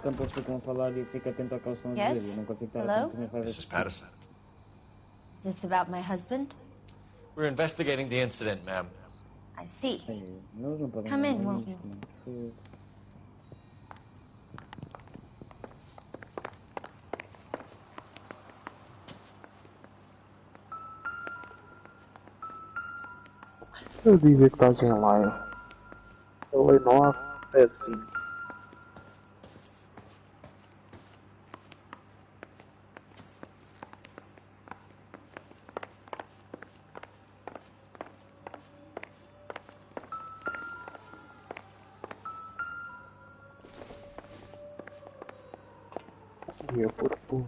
quando eles ficam a falar e fico atento ao que eles estão a dizer. Yes? Eu não consigo estar Hello? atento também. Mrs. Patterson. Is this about my husband? We're investigating the incident, ma'am. I see. Nós não podemos Come in, falar won't you? isto. Eu dizer que estás em live. Eu leio Noire, ps5. E por tu.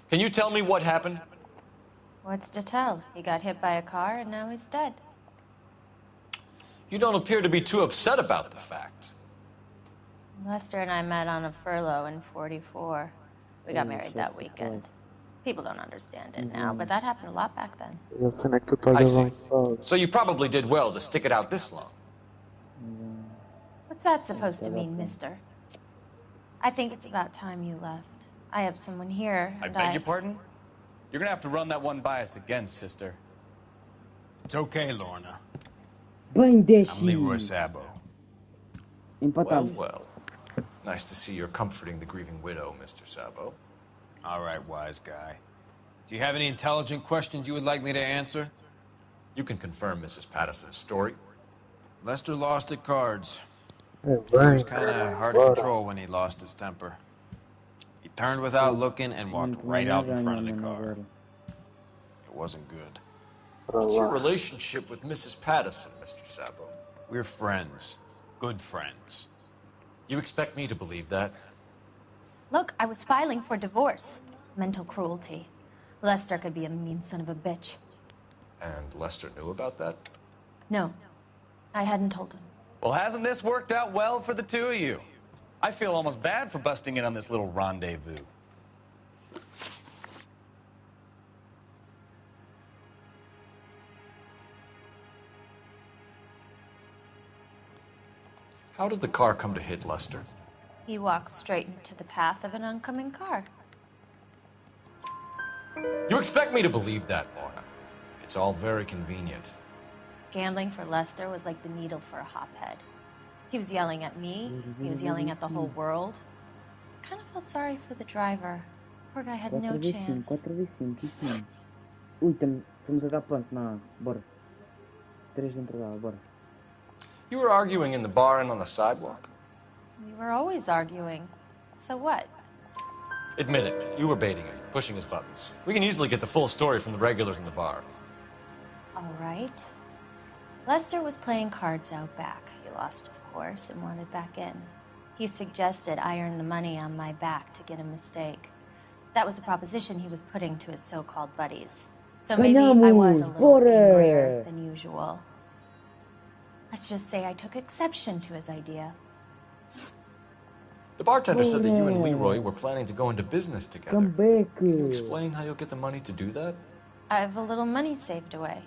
Can you tell me what happened? What's to tell? He got hit by a car and now he's dead. You don't appear to be too upset about the fact. Lester and I met on a furlough in '44. We got married that weekend. People don't understand it now, but that happened a lot back then. Eu sei que tu estás I see. avançado. So you probably did well to stick it out this long. What's that supposed to mean, mister? I think it's about time you left. I have someone here, I and beg your pardon? You're gonna have to run that one by us again, sister. It's okay, Lorna. Bem, I'm deixe. Leroy Sabo. Well, Empatado. well. Nice to see you're comforting the grieving widow, Mr. Sabo. All right, wise guy. Do you have any intelligent questions you would like me to answer? You can confirm Mrs. Patterson's story. Lester lost at cards. He É was bem, kind of hard to bora. control when he lost his temper. He turned without looking and walked right out in front of the car. It wasn't good. What's your relationship with Mrs. Patterson, Mr. Sabo? We're friends. Good friends. You expect me to believe that? Look, I was filing for divorce. Mental cruelty. Lester could be a mean son of a bitch. And Lester knew about that? No, I hadn't told him. Well, hasn't this worked out well for the two of you? I feel almost bad for busting in on this little rendezvous. How did the car come to hit Lester? He walked straight into the path of an oncoming car. You expect me to believe that, Lorna? It's all very convenient. Gambling for Lester was like the needle for a hophead. He was yelling at me. He was yelling at the whole world. I kind of felt sorry for the driver. Poor guy had no 4v5, chance. 4v5, isso mesmo. Ui, estamos a dar ponto na água. Bora. 3 dentro da água, bora. You were arguing in the bar and on the sidewalk? We were always arguing. So what? Admit it, you were baiting him, pushing his buttons. We can easily get the full story from the regulars in the bar. All right. Lester was playing cards out back. He lost, of course, and wanted back in. He suggested I earn the money on my back to get a mistake. That was the proposition he was putting to his so-called buddies. So maybe I was a little angrier than usual. Let's just say I took exception to his idea. The bartender said that you and Leroy were planning to go into business together. Come back. Can you explain how you'll get the money to do that? I have a little money saved away.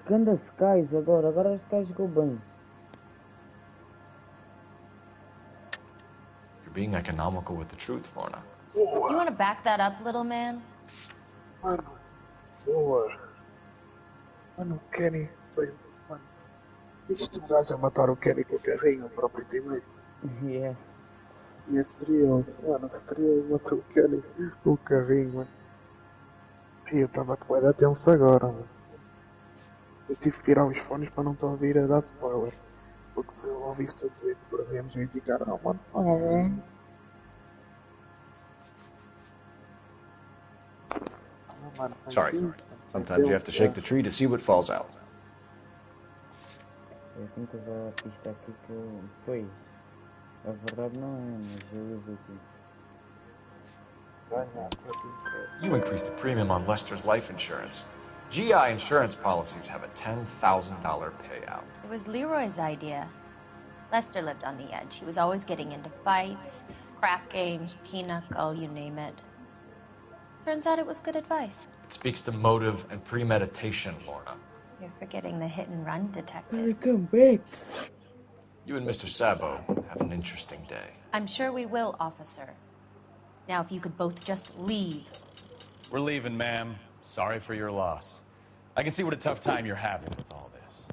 Ganda Skies agora. Agora Skies jogou bem. You're being economical with the truth, Lorna. You want to back that up, little man? Mano, boa. Mano, o Kenny foi. Mano, este gajo a matar o Kenny com o carrinho, o próprio teammate. Yeah. E esse seria ele. Mano, seria ele matar o Kenny com o carrinho, mano. E eu estava com a tenso agora, mano. Eu tive que tirar os fones para não estar a ouvir a dar spoiler. Porque se eu ouvisse tu dizer que perdemos, eu ia ficar, não, mano. Sorry. Sometimes you have to shake the tree to see what falls out. Eu tenho que usar a pista aqui que eu... Foi. A verdade não é, mas eu uso aqui. You increased the premium on Lester's life insurance. GI insurance policies have a $10,000 payout. It was Leroy's idea. Lester lived on the edge. He was always getting into fights, crack games, pinochle, you name it. Turns out it was good advice. It speaks to motive and premeditation, Lorna. You're forgetting the hit and run detective. Gotta come back. You and Mr. Sabo have an interesting day. I'm sure we will, officer. Now, if you could both just leave. We're leaving, ma'am. Sorry for your loss. I can see what a tough time you're having with all this.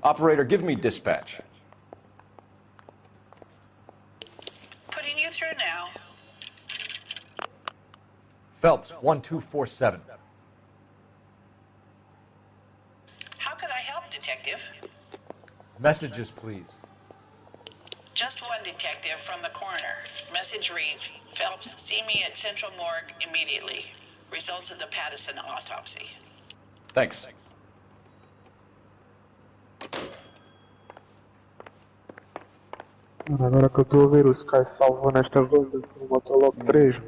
Operator, give me dispatch. Putting you through now. Phelps, 1247. How could I help, Detective? Messages, please. Just one detective from the coroner. Message reads, Phelps, see me at Central Morgue immediately. Results of the Pattison autopsy. Thanks. Mano, agora que eu estou a ver o Sky salvo nesta ronda, eu boto logo 3.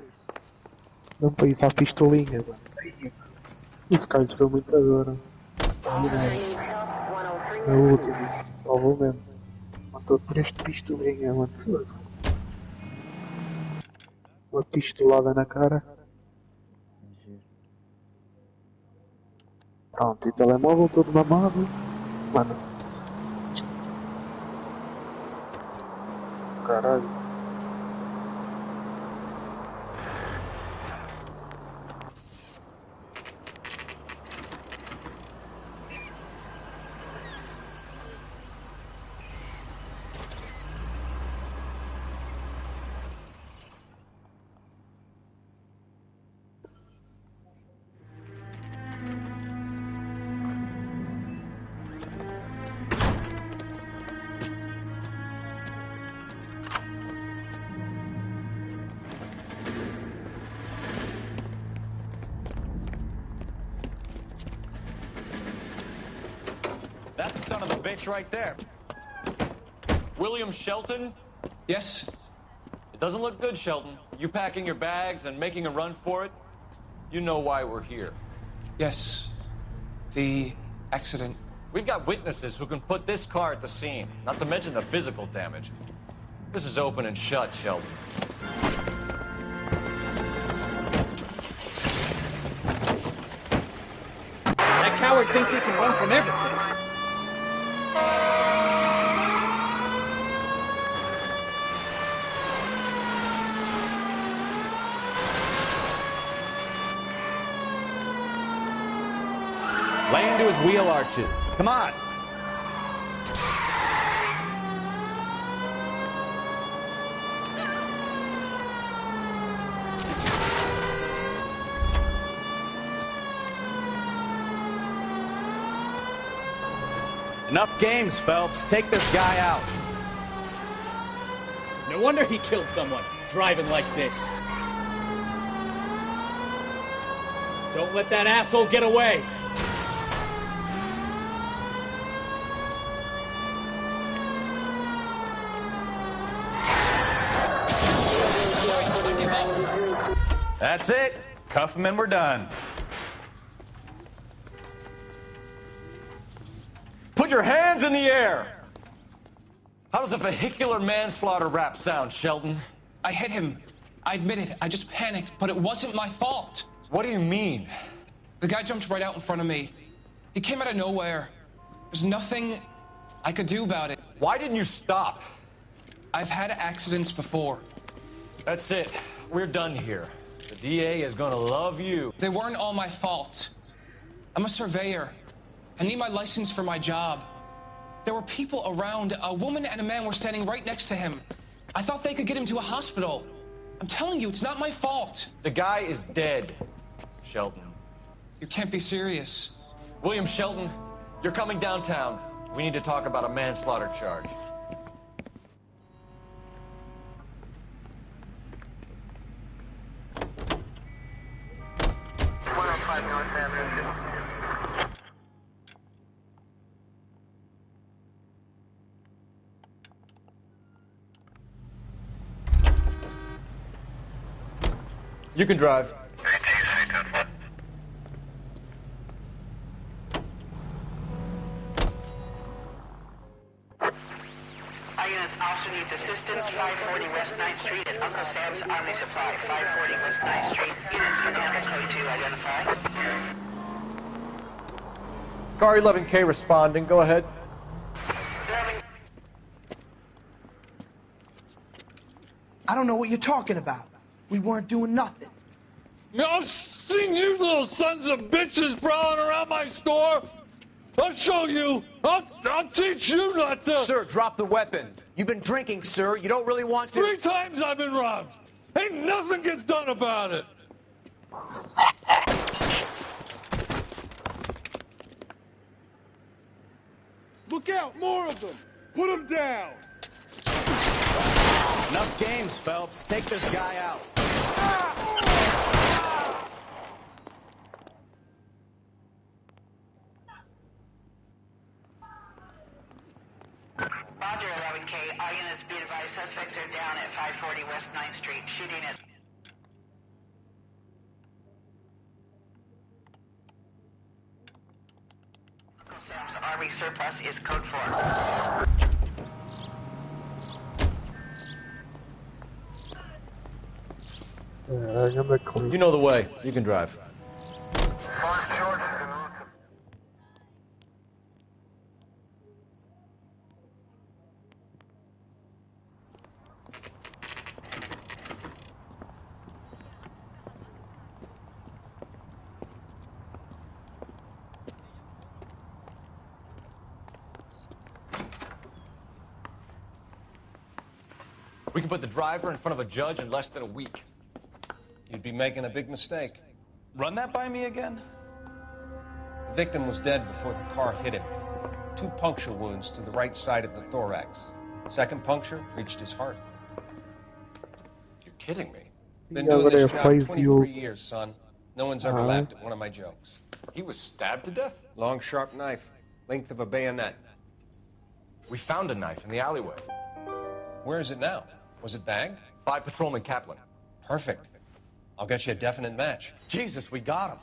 Dá para ir à pistolinha, mano. O Sky foi muito agora. Na última, salvou mesmo. Matou 3 de pistolinha, mano. Uma pistolada na cara. Pronto, e o telemóvel todo mamado. Mano. Caralho. That's the son of a bitch right there. William Shelton? Yes? It doesn't look good, Shelton. You packing your bags and making a run for it? You know why we're here. Yes. The accident. We've got witnesses who can put this car at the scene, not to mention the physical damage. This is open and shut, Shelton. That coward thinks he can run from everything. Lay into his wheel arches. Come on. Enough games, Phelps. Take this guy out. No wonder he killed someone, driving like this. Don't let that asshole get away. That's it. Cuff him and we're done. Put your hands in the air! How does a vehicular manslaughter rap sound, Shelton? I hit him. I admit it. I just panicked, but it wasn't my fault. What do you mean? The guy jumped right out in front of me. He came out of nowhere. There's nothing I could do about it. Why didn't you stop? I've had accidents before. That's it. We're done here. The DA is gonna love you. They weren't all my fault. I'm a surveyor. I need my license for my job. There were people around. A woman and a man were standing right next to him. I thought they could get him to a hospital. I'm telling you, it's not my fault. The guy is dead, Shelton. You can't be serious. William Shelton, you're coming downtown. We need to talk about a manslaughter charge. You can drive. Our units also needs assistance. 540 West 9th Street at Uncle Sam's Army Supply. 540 West 9th Street. Units can handle code 2. Identify. Car 11K responding. Go ahead. I don't know what you're talking about. We weren't doing nothing. I've seen you little sons of bitches prowling around my store. I'll show you. I'll teach you not to. Sir, drop the weapon. You've been drinking, sir. You don't really want to. 3 times I've been robbed. Ain't nothing gets done about it. Look out, more of them. Put them down. Enough games, Phelps. Take this guy out. Roger, 11K. All units be advised. Suspects are down at 540 West 9th Street. Shooting at... Uncle Sam's Army surplus is code 4. You know the way. You can drive. We can put the driver in front of a judge in less than a week. You'd be making a big mistake. Run that by me again? The victim was dead before the car hit him. 2 puncture wounds to the right side of the thorax. Second puncture reached his heart. You're kidding me. Been doing this job 23 years, son. No one's ever laughed at one of my jokes. He was stabbed to death? Long, sharp knife. Length of a bayonet. We found a knife in the alleyway. Where is it now? Was it bagged? By Patrolman Kaplan. Perfect. I'll get you a definite match. Jesus, we got him.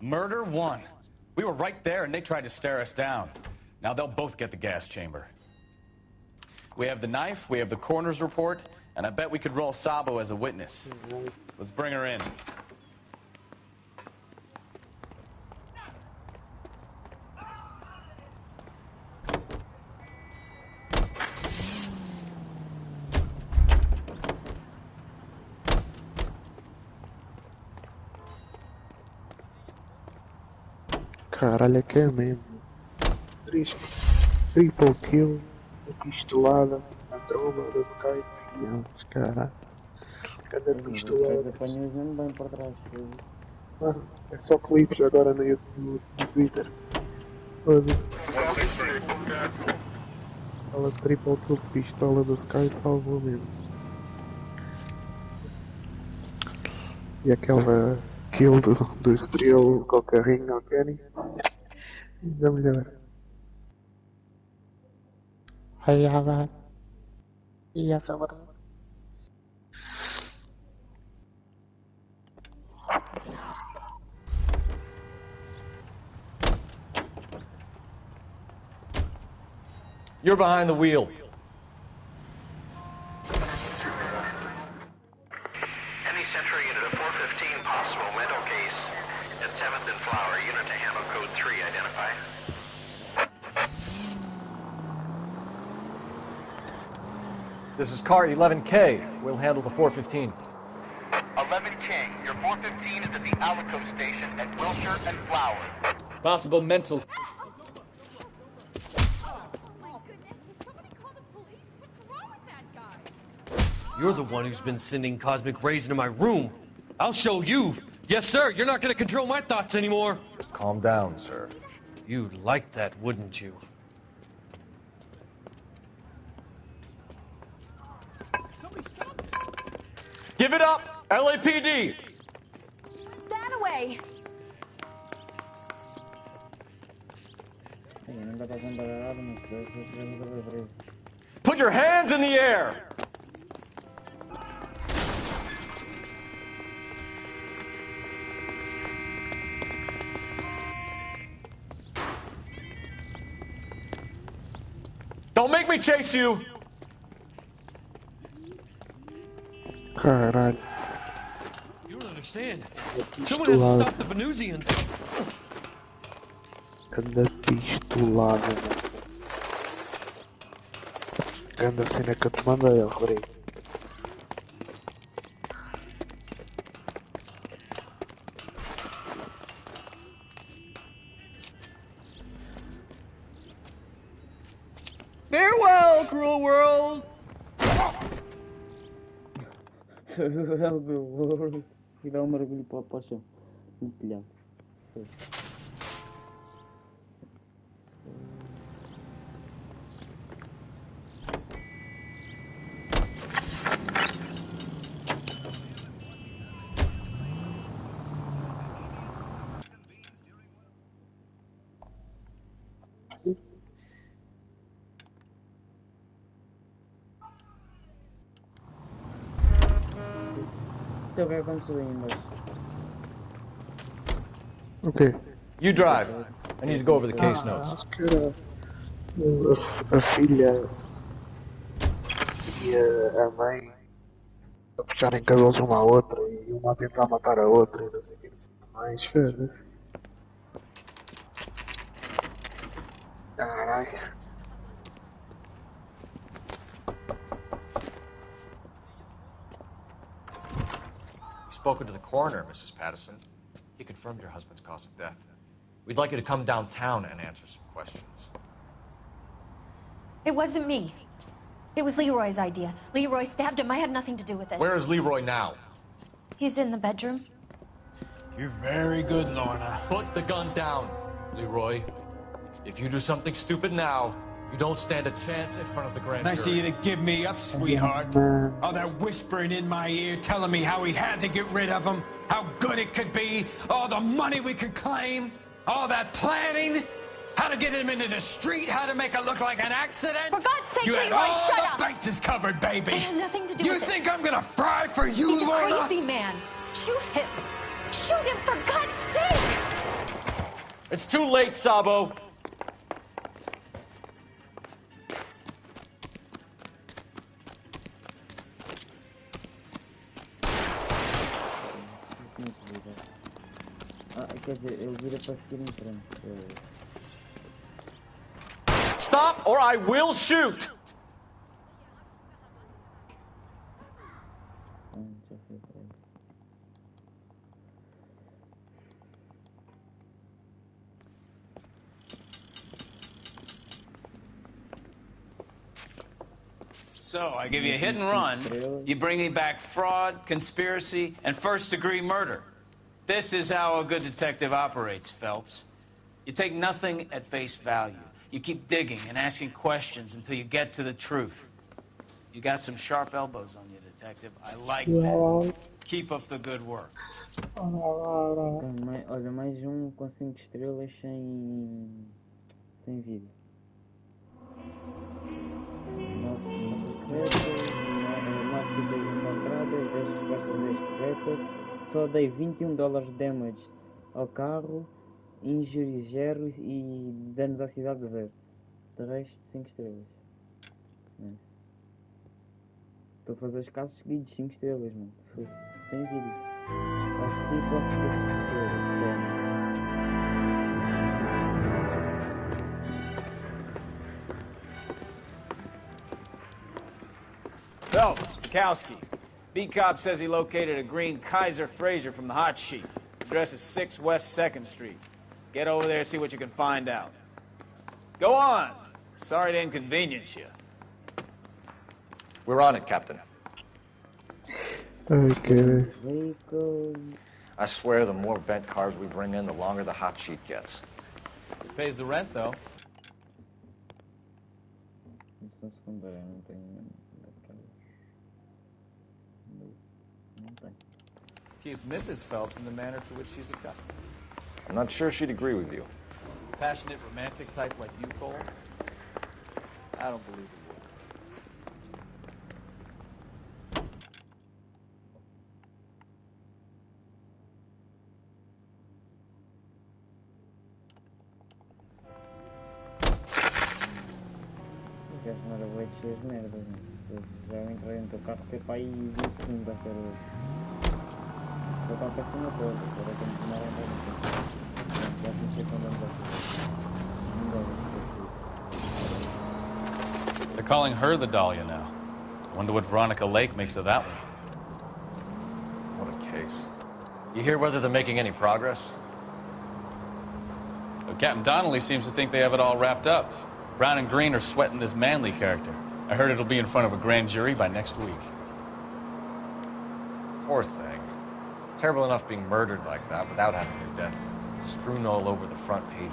Murder 1. We were right there and they tried to stare us down. Now they'll both get the gas chamber. We have the knife, we have the coroner's report, and I bet we could roll Sabo as a witness. Let's bring her in. Caralho, é que é mesmo. Triple kill, a pistolada, a tromba das caixas, caralho. Cada pistolada. Apanhas mesmo bem por trás. É só clipes agora no Twitter. Foda-se. Aquela triple kill de pistola do Sky salvou mesmo. E aquela kill do Estrela com o carrinho ao Kenny. Ainda melhor. Aí agora. E agora. You're behind the wheel. Any Central unit of 415 possible mental case at 7th and Flower. Unit to handle code 3. Identify. This is car 11K. We'll handle the 415. 11K, your 415 is at the Alico station at Wilshire and Flower. Possible mental. You're the one who's been sending cosmic rays into my room. I'll show you. Yes, sir. You're not going to control my thoughts anymore. Calm down, sir. You'd like that, wouldn't you? Give it up, LAPD! That away. Put your hands in the air! Don't make me chase you! Caralho. You don't understand. Anda Someone has to pistolado. stop the Venusians. Anda pistolado, mano. Anda cena que eu te mandei, Rodrigo. Farewell, cruel world! E dá um mergulho para o chão. No telhado. Então o que aconteceu aí embaixo? Ok. You drive. I need to go over the case notes. Acho que era a filha e a mãe a puxarem cabelos uma à outra e uma a tentar matar a outra e não sei o que mais. Caralho. Spoken to the coroner, Mrs. Patterson. He confirmed your husband's cause of death. We'd like you to come downtown and answer some questions. It wasn't me. It was Leroy's idea. Leroy stabbed him. I had nothing to do with it. Where is Leroy now? He's in the bedroom. You're very good, Lorna. Put the gun down, Leroy. If you do something stupid now, you don't stand a chance in front of the grand Nice of jury. you to give me up, sweetheart. All that whispering in my ear, telling me how we had to get rid of him, how good it could be, all the money we could claim, all that planning, how to get him into the street, how to make it look like an accident. For God's sake, you had Leroy, all shut the up! bases covered, baby. I had nothing to do You with it. think I'm gonna fry for you, He's a Lorna? crazy man. Shoot him. Shoot him, for God's sake! It's too late, Sabo. Quer dizer, ele vira para seguir em frente. Stop or I will shoot! Já foi para aí. So, I give you a hit and run. You bring me back fraud, conspiracy, and first-degree murder. This is how a good detective operates, Phelps. You take nothing at face value. You keep digging and asking questions until you get to the truth. You got some sharp elbows on you, detective. I like that. Keep up the good work. Olha, mais um com 5 estrelas sem vida. 9 secretas, 9 dicas encontradas, 10 respostas 10 corretas. Só dei $21 de damage ao carro, injuries 0 e danos à cidade 0. De resto, 5 estrelas. Nice. Estou a fazer os casos seguidos, 5 estrelas, mano. Foi. Sem vídeo. Acho que posso ter 5 estrelas. Phelps, Kowski. Beat cop says he located a green Kaiser Fraser from the hot sheet. Address is 6 West 2nd Street. Get over there, see what you can find out. Go on. Sorry to inconvenience you. We're on it, Captain. Okay. I swear the more bent cars we bring in, the longer the hot sheet gets. It pays the rent, though. Missão secundária, não tem. Não tem. Keeps Mrs. Phelps in the manner to which she's accustomed. I'm not sure she'd agree with you. Passionate, romantic type like you, Cole? I don't believe it would. Não queres nada a ver vai descer as merdas, né? Eu já entrei dentro do carro que é para aí 20 segundos a ser hoje. Vou para a cima toda, agora tenho que tomar a volta. Já comecei com andando aqui. They're calling her the Dahlia now. Wonder what Veronica Lake makes of that one. What a case. You hear whether they're making any progress? Well, Captain Donnelly seems to think they have it all wrapped up. Brown and Green are sweating this Manley character. I heard it'll be in front of a grand jury by next week. Poor thing. Terrible enough being murdered like that without having her death strewn all over the front pages.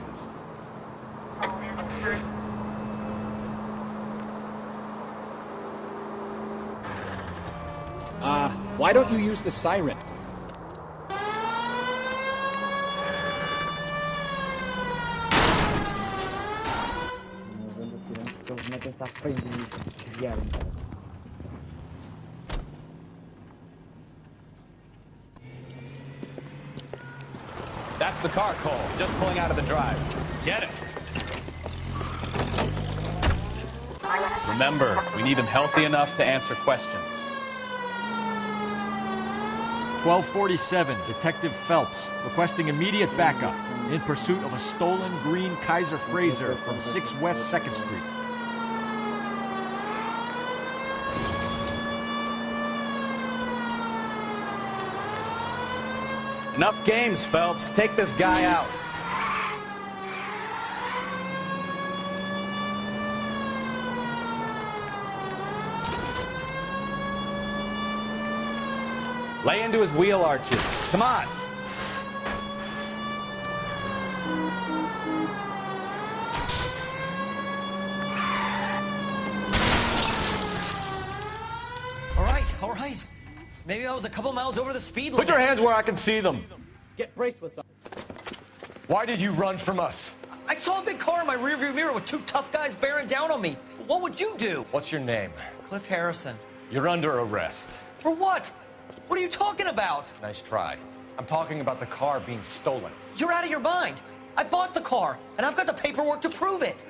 Why don't you use the siren? That's the car, Cole. Just pulling out of the drive. Get it. Remember, we need him healthy enough to answer questions. 1247, Detective Phelps, requesting immediate backup in pursuit of a stolen green Kaiser Frazer from 6 West 2nd Street. Enough games, Phelps. Take this guy out. Lay into his wheel arches. Come on. All right. Maybe I was a couple miles over the speed limit. Put your hands where I can see them. Get bracelets on. Why did you run from us? I saw a big car in my rearview mirror with 2 tough guys bearing down on me. What would you do? What's your name? Cliff Harrison. You're under arrest. For what? What are you talking about? Nice try. I'm talking about the car being stolen. You're out of your mind. I bought the car, and I've got the paperwork to prove it.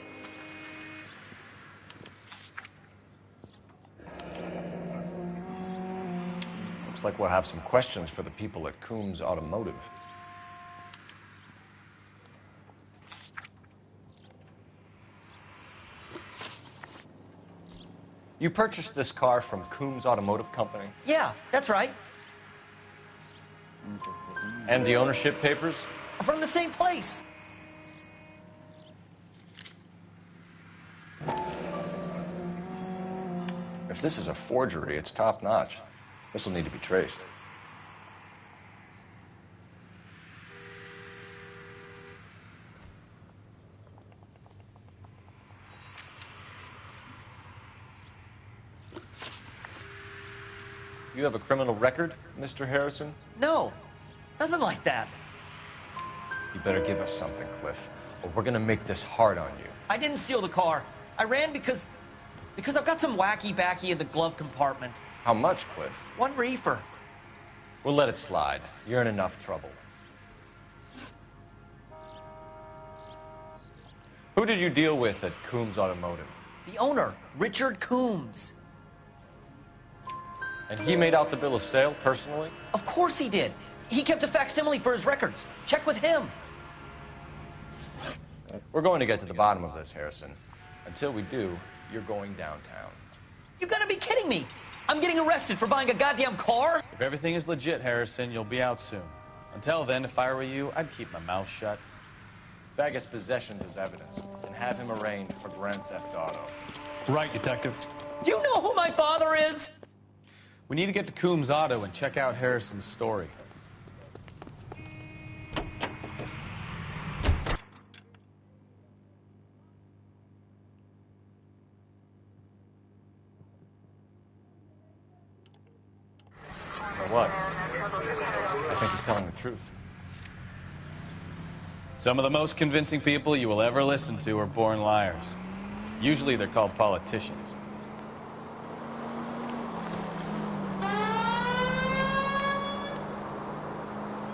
Looks like we'll have some questions for the people at Coombs Automotive. You purchased this car from Coombs Automotive Company? Yeah, that's right. And the ownership papers? From the same place. If this is a forgery, it's top-notch. This will need to be traced. You have a criminal record, Mr. Harrison? No, nothing like that. You better give us something, Cliff, or we're gonna make this hard on you. I didn't steal the car. I ran because I've got some wacky backy in the glove compartment. How much, Cliff? 1 reefer. We'll let it slide. You're in enough trouble. Who did you deal with at Coombs Automotive? The owner, Richard Coombs. And he made out the bill of sale personally? Of course he did. He kept a facsimile for his records. Check with him. We're going to get to the bottom of this, Harrison. Until we do, you're going downtown. You gotta be kidding me. I'm getting arrested for buying a goddamn car? If everything is legit, Harrison, you'll be out soon. Until then, if I were you, I'd keep my mouth shut. Bag his possessions as evidence and have him arraigned for grand theft auto. Right, Detective. Do you know who my father is? We need to get to Coombs Auto and check out Harrison's story. What? I think he's telling the truth. Some of the most convincing people you will ever listen to are born liars. Usually they're called politicians.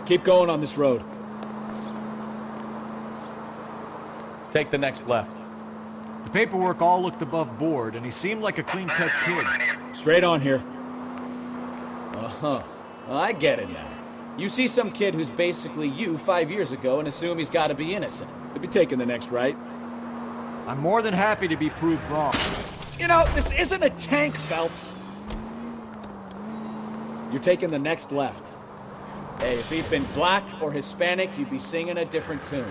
Keep going on this road. Take the next left. The paperwork all looked above board, and he seemed like a clean-cut kid. Straight on here. Uh-huh. I get it now. You see some kid who's basically you 5 years ago and assume he's got to be innocent. He'll be taking the next right. I'm more than happy to be proved wrong. You know, this isn't a tank, Phelps. You're taking the next left. Hey, if he'd been black or Hispanic, you'd be singing a different tune.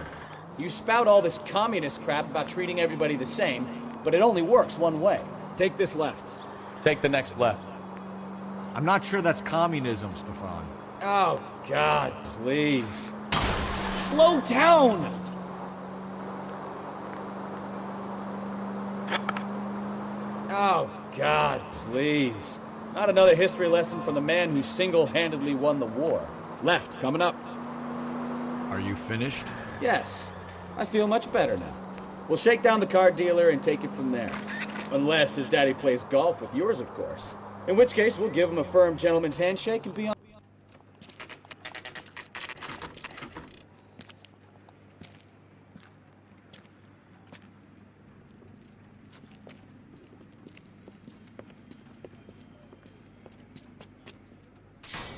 You spout all this communist crap about treating everybody the same, but it only works one way. Take this left. Take the next left. I'm not sure that's communism, Stefan. Oh, God, please. Slow down! Oh, God, please. Not another history lesson from the man who single-handedly won the war. Left, coming up. Are you finished? Yes. I feel much better now. We'll shake down the car dealer and take it from there. Unless his daddy plays golf with yours, of course. In which case, we'll give him a firm gentleman's handshake and be on.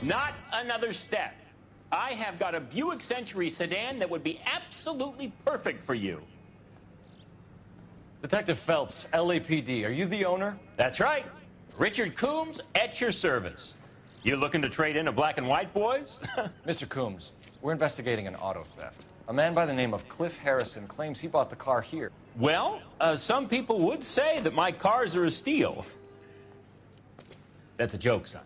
Not another step. I have got a Buick Century sedan that would be absolutely perfect for you. Detective Phelps, LAPD, are you the owner? That's right. Richard Coombs at your service. You looking to trade in a black and white, boys? Mr. Coombs, we're investigating an auto theft. A man by the name of Cliff Harrison claims he bought the car here. Well, some people would say that my cars are a steal. That's a joke, son.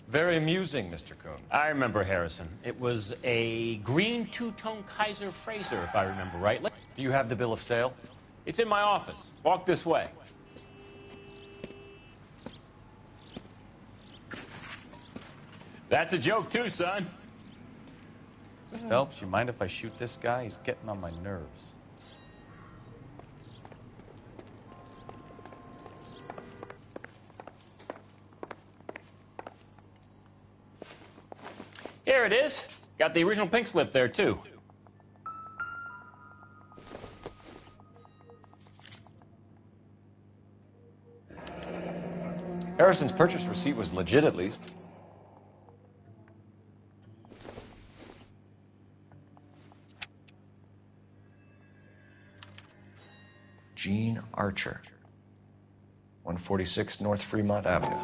Very amusing, Mr. Coombs. I remember Harrison. It was a green two-tone Kaiser Frazer, if I remember rightly. Do you have the bill of sale? It's in my office. Walk this way. That's a joke, too, son. Phelps, you mind if I shoot this guy? He's getting on my nerves. Here it is. Got the original pink slip there, too. Harrison's purchase receipt was legit, at least. Gene Archer, 146 North Fremont Avenue.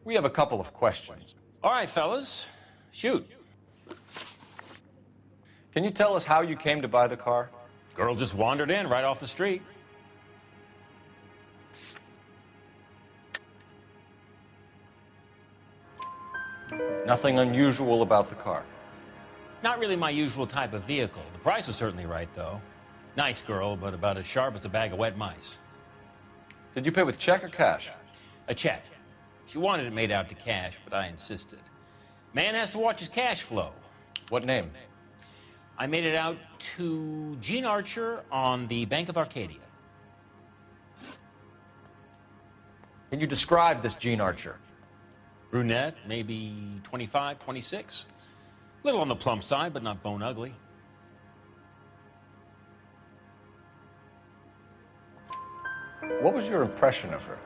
We have a couple of questions. All right, fellas. Shoot. Can you tell us how you came to buy the car? Girl just wandered in right off the street. Nothing unusual about the car. Not really my usual type of vehicle. The price was certainly right, though. Nice girl, but about as sharp as a bag of wet mice. Did you pay with check or cash? A check. She wanted it made out to cash, but I insisted. Man has to watch his cash flow. What name? I made it out to Gene Archer on the Bank of Arcadia. Can you describe this Gene Archer? Brunette, maybe 25, 26. Little on the plump side, but not bone ugly. What was your impression of her?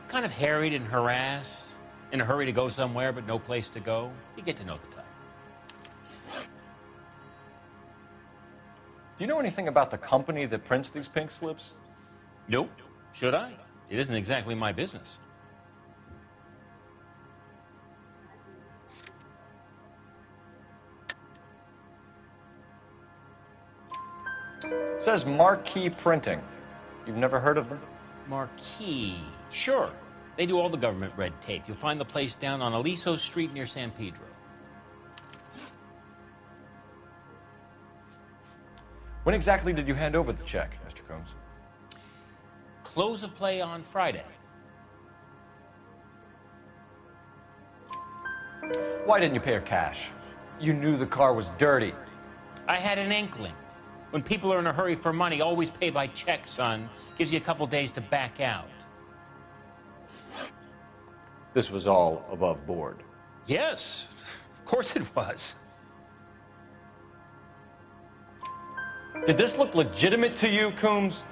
Kind of harried and harassed, in a hurry to go somewhere, but no place to go. You get to know the type. Do you know anything about the company that prints these pink slips? Nope. Should I? It isn't exactly my business. It says Marquee Printing. You've never heard of them? Marquee. Sure. They do all the government red tape. You'll find the place down on Aliso Street near San Pedro. When exactly did you hand over the check, Mr. Coombs? Close of play on Friday. Why didn't you pay her cash? You knew the car was dirty. I had an inkling. When people are in a hurry for money, always pay by check, son. Gives you a couple days to back out. This was all above board. Yes, of course it was. Did this look legitimate to you, Coombs?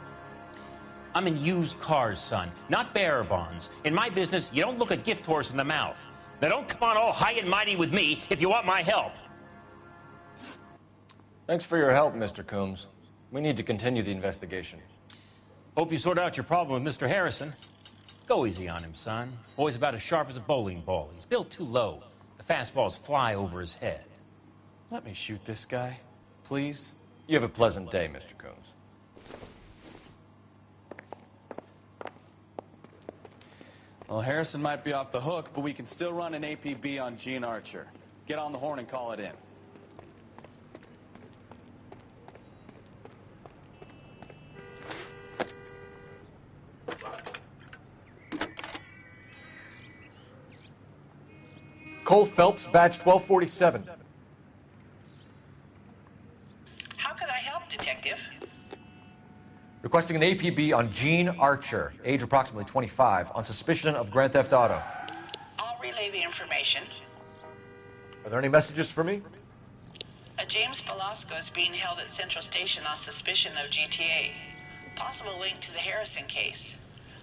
I'm in used cars, son, not bearer bonds. In my business, you don't look a gift horse in the mouth. Now don't come on all high and mighty with me if you want my help. Thanks for your help, Mr. Coombs. We need to continue the investigation. Hope you sort out your problem with Mr. Harrison. Go easy on him, son. Boy's about as sharp as a bowling ball. He's built too low. The fastballs fly over his head. Let me shoot this guy, please. You have a pleasant day, Mr. Coombs. Well, Harrison might be off the hook, but we can still run an APB on Gene Archer. Get on the horn and call it in. Cole Phelps, badge 1247. How could I help, Detective? Requesting an APB on Gene Archer, age approximately 25, on suspicion of Grand Theft Auto. I'll relay the information. Are there any messages for me? A James Velasco is being held at Central Station on suspicion of GTA. Possible link to the Harrison case.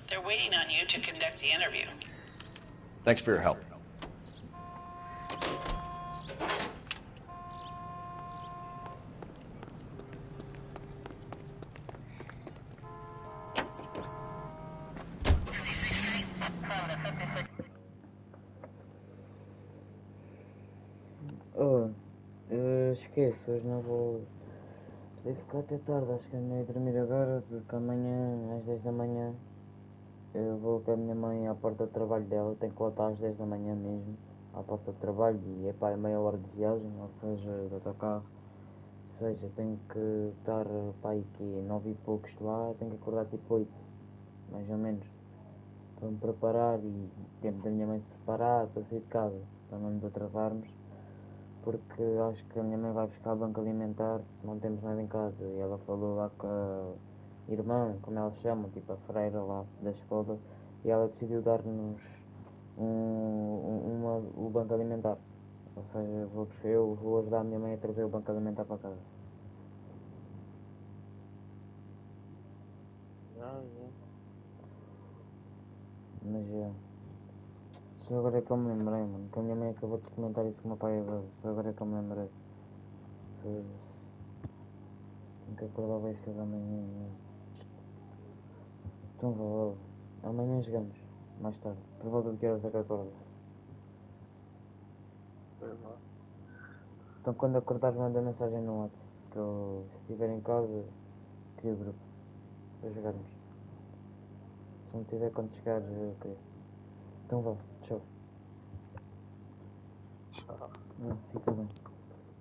They're waiting on you to conduct the interview. Thanks for your help. Oh, esqueço, hoje não vou. Devo ficar até tarde, acho que não ia dormir agora, porque amanhã, às 10 da manhã, eu vou com a minha mãe à porta do trabalho dela, tenho que voltar às 10 da manhã mesmo, à porta do trabalho, e é pá, é meia hora de viagem, ou seja, de autocarro, ou seja, tenho que estar, pá, aqui 9 e poucos lá, tenho que acordar tipo 8, mais ou menos, para me preparar e tempo da minha mãe se preparar para sair de casa, para não nos atrasarmos. Porque acho que a minha mãe vai buscar banco alimentar, não temos nada em casa. E ela falou lá com a irmã, como elas chamam, tipo a freira lá da escola, e ela decidiu dar-nos o banco alimentar. Ou seja, eu vou ajudar a minha mãe a trazer o banco alimentar para casa. Mas só agora é que eu me lembrei, mano, que a minha mãe acabou de comentar isso com o meu pai agora. Só agora é que eu me lembrei. Tenho que acordar bem cedo amanhã. Então vou. Amanhã jogamos. Mais tarde. Por volta de que horas é que acordas? Sei lá. Então quando acordares manda mensagem no WhatsApp. Que eu, se estiver em casa, crio o grupo. Para jogarmos. Se não tiver quando chegares, eu crio. Então vá. Tchau. Tchau. Fica bem.